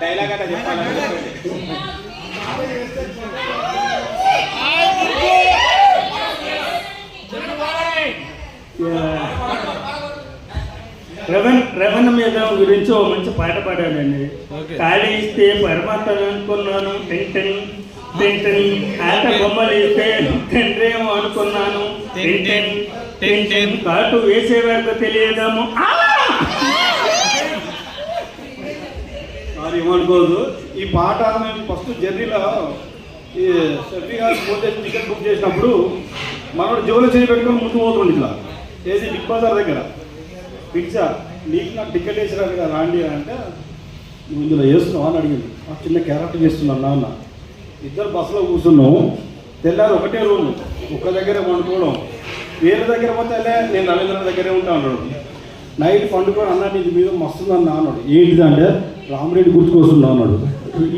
Dialogue అట్లా చెప్పాలి. రమణ మీద గురించి ఓ మంచి పాట పాడానండి. ఖాళీ ఇస్తే పరమాత్మ అనుకున్నాను, టెంటన్ టెంటన్ ఆట బొమ్మలు ఇస్తే తండ్రేమో అనుకున్నాను, టెంటన్ టెంటన్ కాటు వేసే వరకు తెలియదాము. అది ఏమనుకోదు. ఈ పాట మేము ఫస్ట్ జర్నీలో ఈ షఫీ గారు ఫోన్ చేసి టికెట్ బుక్ చేసినప్పుడు మనోడు జోలు చేయి పెట్టుకొని ముందు పోతుంది. ఇట్లా ఏది బిగ్ బజార్ దగ్గర పిచ్చా నీకు నాకు టికెట్ వేసినారు కదా రాండి అంటే, నువ్వు ఇందులో వేస్తున్నావు అని అడిగింది. ఆ చిన్న క్యారెక్టర్ చేస్తున్నాను నాన్న. ఇద్దరు బస్సులో కూర్చున్నాము. తెల్లారి ఒకటే రూమ్, ఒక్క దగ్గరే పండుకోవడం. వేరే దగ్గర పోతే నేను రవీంద్ర దగ్గరే ఉంటా అన్నాడు. నైట్ పండుకొని అన్నా నీకు మీద మస్తుందన్న అన్నాడు. ఏంటిది అంటే రామరెడ్డి గుర్తుకొస్తున్నా అన్నాడు.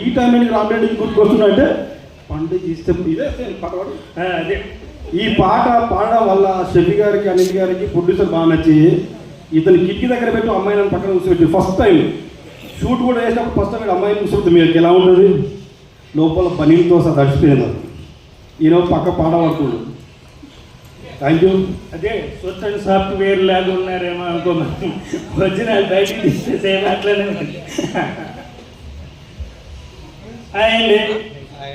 ఈ టైం రామరెడ్డి గుర్తుకొస్తున్నా అంటే పండుగ ఇస్తే ఇదే పాట. అదే ఈ పాట పాడడం వల్ల షఫీ గారికి, అనిల్ గారికి ప్రొడ్యూసర్ బాగా నచ్చి ఇతను కిటికీ దగ్గర పెట్టి అమ్మాయిని పక్కన కూర్చోబెట్టి ఫస్ట్ టైం షూట్ కూడా వేసినప్పుడు ఫస్ట్ టైం అమ్మాయిని కూర్చోబెట్టి మీకు ఎలా ఉంటుంది లోపల పనీతో సహా తడిచిపోయినారు. ఈరోజు పక్క పాట పడుతుంది. Thank you. అదే సొంత సాఫ్ట్వేర్ లాగా ఉన్నారేమో అనుకో, ఒరిజినల్ బయటికి తీస్తే అట్లనే ఉంటుంది. అండి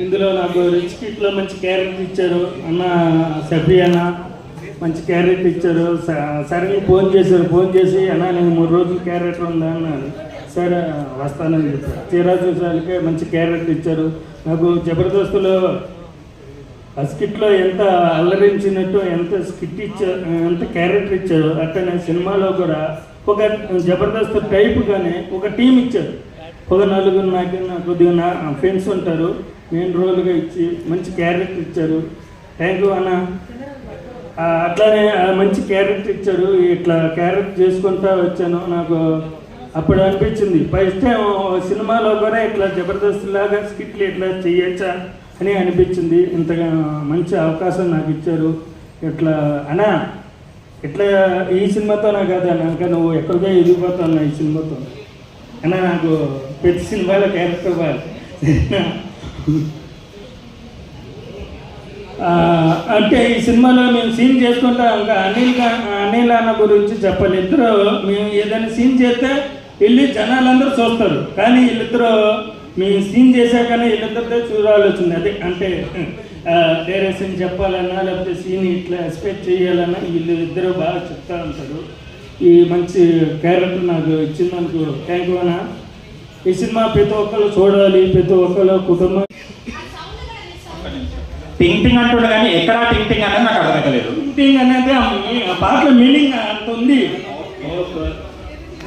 ఇందులో నాకు రిచ్ కిట్లో మంచి క్యారెక్టర్ ఇచ్చారు అన్న, షఫీ అన్న మంచి క్యారెక్టర్ ఇచ్చారు. సరే ఫోన్ చేసి అన్న నేను 3 రోజులు క్యారెక్టర్ ఉందా అన్నాను. సరే వస్తానని చెప్పారు. తీరా చూసాలకే మంచి క్యారెక్టర్ ఇచ్చారు. నాకు జబర్దస్త్లో ఆ స్కిట్లో ఎంత అల్లరించినట్టు ఎంత స్కిట్ ఇచ్చారు, ఎంత క్యారెక్టర్ ఇచ్చారు. అట్లనే సినిమాలో కూడా ఒక జబర్దస్త్ టైప్గానే ఒక టీం ఇచ్చారు. ఒక 4 నాకు కొద్దిగా ఫ్రెండ్స్ ఉంటారు, మెయిన్ రోల్గా ఇచ్చి మంచి క్యారెక్టర్ ఇచ్చారు. థ్యాంక్ యూ అన్న. అట్లానే మంచి క్యారెక్టర్ ఇచ్చారు. ఇట్లా క్యారెక్టర్ చేసుకుంటూ వచ్చాను. నాకు అప్పుడు అనిపించింది ఫస్ట్ టైం సినిమాలో కూడా ఇట్లా జబర్దస్త్ లాగా స్కిట్లు ఇట్లా చేయొచ్చా అని అనిపించింది. ఇంతగా మంచి అవకాశం నాకు ఇచ్చారు. ఇట్లా అన్నా ఇట్లా ఈ సినిమాతోనే కాదన్నా, ఇంకా నువ్వు ఎక్కడికో ఎదిగిపోతావు ఈ సినిమాతో అన్నా. నాకు ప్రతి సినిమాలో క్యారెక్టర్ ఇవ్వాలి. అంటే ఈ సినిమాలో మేము సీన్ చేసుకుంటా ఇంకా అనిల్ అన్న గురించి చెప్పాలి. ఇద్దరు మేము ఏదైనా సీన్ చేస్తే వెళ్ళి జనాలందరూ చూస్తారు, కానీ వీళ్ళిద్దరూ మేము సీన్ చేశాకనే వీళ్ళిద్దరితో చూడాలి వచ్చింది. అదే అంటే డైరెక్షన్ చెప్పాలన్నా లేకపోతే సీన్ ఇట్లా ఎక్స్పెక్ట్ చేయాలన్నా వీళ్ళు ఇద్దరు బాగా చెప్తా ఉంటారు. ఈ మంచి క్యారెక్టర్ నాకు ఇచ్చినందుకు థ్యాంక్ యూ అన్న. ఈ సినిమా ప్రతి ఒక్కరు చూడాలి, ప్రతి ఒక్కరు కుటుంబం. టింగ్ అంటుండే కానీ ఎక్కడా టింగ్ అనేది నాకు అర్థమవుతలేదు. టింగ్ అనేది పాటలో మీనింగ్ అంత ఉంది.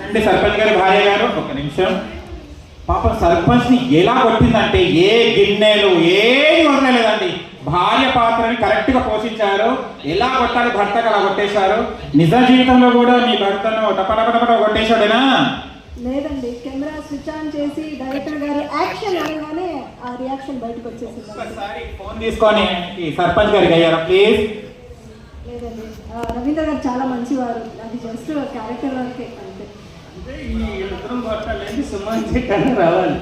అంటే సర్పంచ్ గారి భార్య గారు ఒక నిమిషం పాపం సర్పంచ్ని ఎలా కొట్టిందంటే ఏ గిన్నెలు ఏది వదలలేదండి. భార్య పాత్రని కరెక్ట్గా పోషించారు. ఎలా కొట్టాలి భర్తకు అలా కొట్టేశారు. నిజ జీవితంలో కూడా మీ భర్తను టపటపటపట కొట్టేశాడేనా? లేదండి, కెమెరా స్విచ్ ఆన్ చేసి డైరెక్టర్ గారు యాక్షన్ అనగానే ఆ రియాక్షన్ బయటకు వచ్చేసింది. ఒకసారి ఫోన్ తీసుకొని ఈ సర్పంచ్ గారికి అయ్యారా ప్లీజ్? లేదండి, రవీంద్ర గారు చాలా మంచివారు. అది జస్ట్ క్యారెక్టర్ వరకే అంతే. రావాలి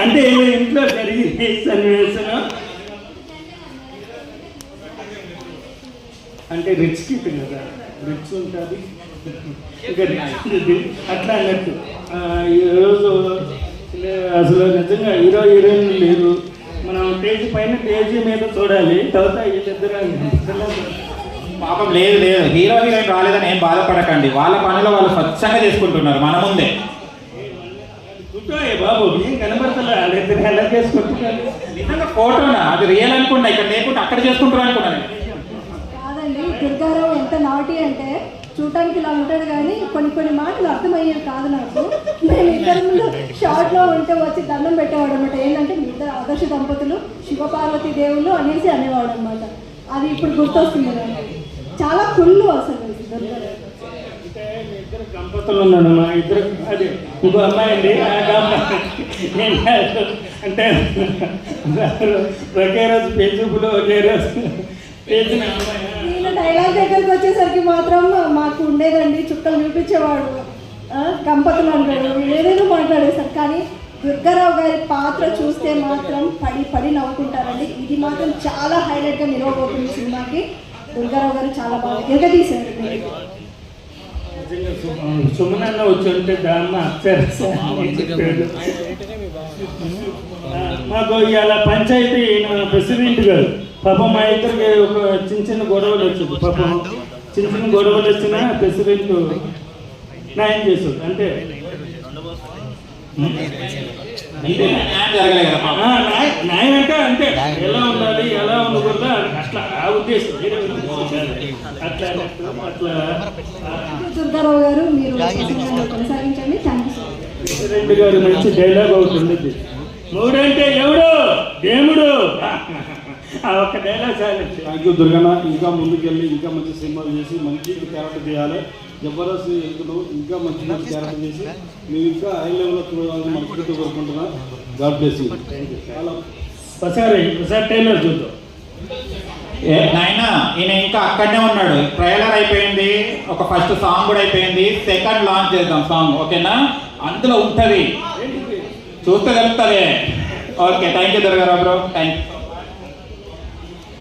అంటే ఇంట్లో జరిగి సన్నివేశం అంటే రిచ్ కిట్ కదా, రిచ్ ఉంటుంది ఇక అట్లా అన్నట్టు. ఈరోజు అసలు నిజంగా హీరో హీరోయిన్ లేరు. మనం స్టేజ్ పైన స్టేజ్ మీద చూడాలి. తర్వాత వీళ్ళిద్దరు పాపం లేదు హీరో హీరోయిన్ రాలేదని ఏం బాధపడకండి. వాళ్ళ పనులు వాళ్ళు స్వచ్ఛంగా చేసుకుంటున్నారు మన ముందే. బాబు ఏం కనబడతలే వాళ్ళిద్దరు ఎలా చేసుకుంటున్నారు. నిజంగా ఫోటోనా అది రియల్ అనుకున్నా, ఇక్కడ లేకుండా అక్కడ చేసుకుంటున్నారు అనుకున్నాను. కాదండి, దుర్గారావు ఎంత నాటి అంటే చూడటానికి ఇలా ఉంటాడు కానీ కొన్ని మాటలు అర్థమయ్యేవి కాదు నాకు. మేము ఇద్దరు ముందు షార్ట్లో ఉంటే వచ్చి దండం పెట్టేవాడు అనమాట. ఏంటంటే మీ ఇద్దరు ఆదర్శ దంపతులు, శివపార్వతి దేవుళ్ళు అనేసి అనేవాడు అనమాట. అది ఇప్పుడు గుర్తొస్తుంది నాకు. చాలా కుళ్ళు అసలు ఇద్దరు దంపతులు ఉన్నాడు. మా ఇద్దరు అదే ఇంకో అమ్మాయి అండి. నేను అంటే ఒకే రోజు ఫేస్బుక్లో ఒకే రోజు పేసిన ఈయన డైలాగ్ దగ్గరికి వచ్చేసరికి మాత్రం మాకు ఉండేదండి, చుక్కలు చూపించేవాడు, కంపతులు అంటాడు, ఏదేదో మాట్లాడేశారు. కానీ దుర్గారావు గారి పాత్ర చూస్తే మాత్రం పడి పడి నవ్వుకుంటారండి. ఇది మాత్రం చాలా హైలైట్గా నిలవబోతుంది సినిమాకి. దుర్గారావు గారు చాలా బాగా ఎగదీశారు. సుమనన్న వచ్చి ఉంటే దాన్ని చెప్పాడు. మాకు ఇవాళ పంచాయతీ ప్రెసిడెంట్ గారు పాపం మా ఇద్దరికి ఒక చిన్న గొడవలు వచ్చింది. పాపం చిన్న గొడవలు వచ్చినా ప్రెసిడెంట్ న్యాయం చేశాడు. అంటే న్యాయం అంటే అంతే, ఎలా ఉండాలి ఎలా ఉండకూడదు అట్లా ఆ ఉద్దేశం. అట్లా అట్లా దుర్గారావు గారు మీరు కొనసాగించండి. Thank you so much. President గారు మంచి డైలాగ్ ఒకటి ఉండేది, మూడంటే ఎవడు దేవుడు. ఆ ఒక్క డైలాగ్ చాలు. Thank you Durganna. ఇంకా ముందుకెళ్ళి ఇంకా మంచి సినిమాలు చేసి మంచి క్యారెక్టర్ చేయాలి. జబర్దస్త్ వెళ్తున్నావు, ఇంకా మంచి మంచి క్యారెక్టర్ చేసి మేము ఇంకా హై లెవెల్లో చూడాలని మనస్ఫూర్తిగా కోరుకుంటున్నా. God bless you. చాలా ఒకసారి టైలర్ చూద్దాం. నాయనా ఈయన ఇంకా అక్కడనే ఉన్నాడు. ట్రైలర్ అయిపోయింది, ఒక ఫస్ట్ సాంగ్ కూడా అయిపోయింది, సెకండ్ లాంచ్ చేద్దాం సాంగ్, ఓకేనా? అందులో ఉంటుంది, చూస్తే తెలుస్తుంది. Okay, thank you Durgarao bro, thank you.